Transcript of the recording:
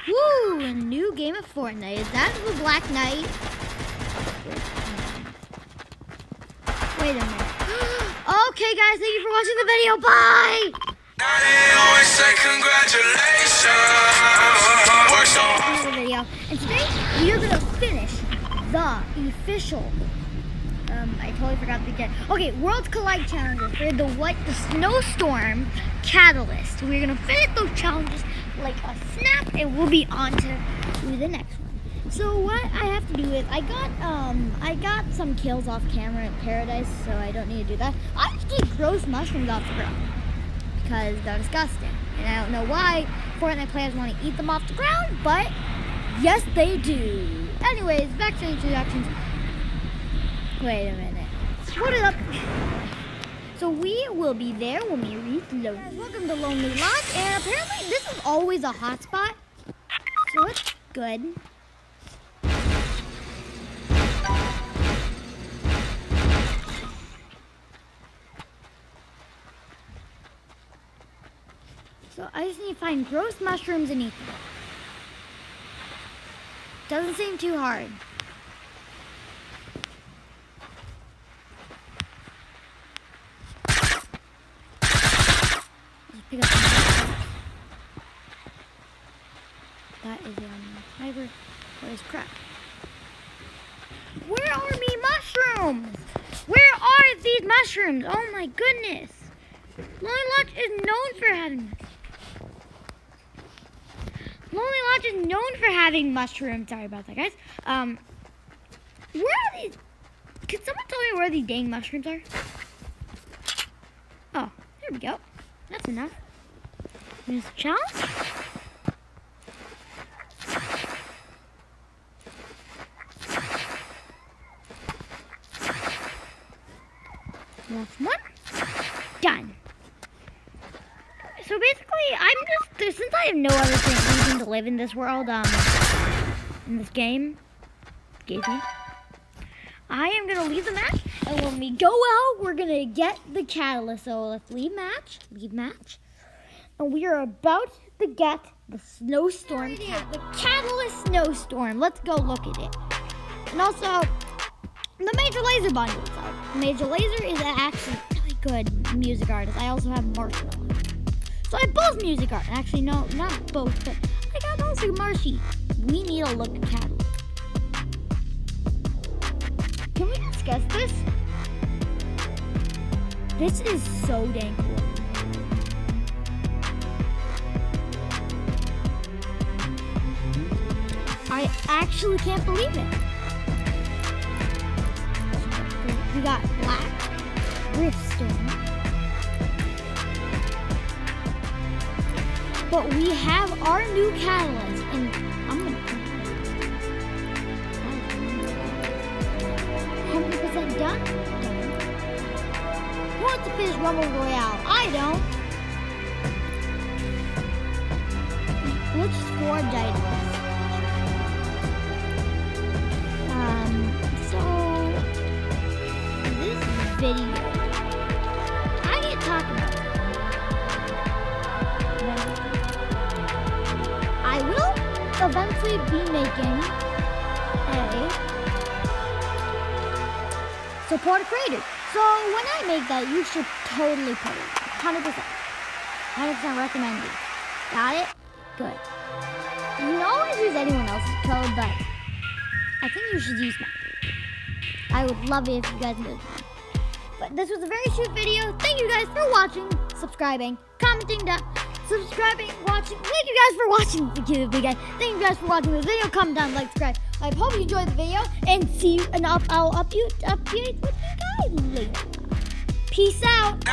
Woo! A new game of Fortnite. Is that the Black Knight? Wait a minute. Okay, guys, thank you for watching the video. Bye! Another video. And today, we are going to finish the official... I totally forgot the beginning. Okay, World Collide challenges for the snowstorm Catylast. We're gonna finish those challenges like a snap, and we'll be on to the next one. So what I have to do is I got some kills off camera in Paradise, so I don't need to do that. I just did gross mushrooms off the ground because they're disgusting, and I don't know why Fortnite players want to eat them off the ground, but yes, they do. Anyways, back to the introductions. Wait a minute. What is up? So we will be there when we reach Lonely. Welcome to Lonely Lodge, and apparently this is always a hotspot, so it's good. So I just need to find gross mushrooms and eat them. Doesn't seem too hard. Pick up some. That is fiber. What is crap? Where are me mushrooms? Where are these mushrooms? Oh my goodness. Lonely Lodge is known for having mushrooms. Sorry about that, guys. Where are these? Can someone tell me where these dang mushrooms are? Oh, there we go. That's enough. Here's the challenge. Last one. Done. So basically, since I have no other reason to live in this world, in this game, I am going to leave the match, and when we go out, we're going to get the Catylast. So let's leave match, and we are about to get the snowstorm, the Catylast snowstorm. Let's go look at it. And also, the Major Lazer bundle. So Major Lazer is actually a really good music artist. I also have Marshmallow. So I have both music art. Actually, no, not both, but I got also Marshy. We need to look at Catylast. Can we discuss this? This is so dang cool. I actually can't believe it. We got Black Riftstone. But we have our new Catylast, and I'm gonna 100% done? Who wants to finish Rumble Royale? I don't. Which score died? So this video, I get talking about it. I will eventually be making a support a creator. So when I make that, you should totally put it. 100%. 100% recommended. Got it? Good. You can always use anyone else's code, but I think you should use mine. I would love it if you guys did. But this was a very short video. Thank you guys for watching, subscribing, commenting down, subscribing, watching. Thank you guys for watching. Thank you guys for watching this video. Comment down, like, subscribe. I hope you enjoyed the video, and see you. And I'll update with you guys later. Peace out.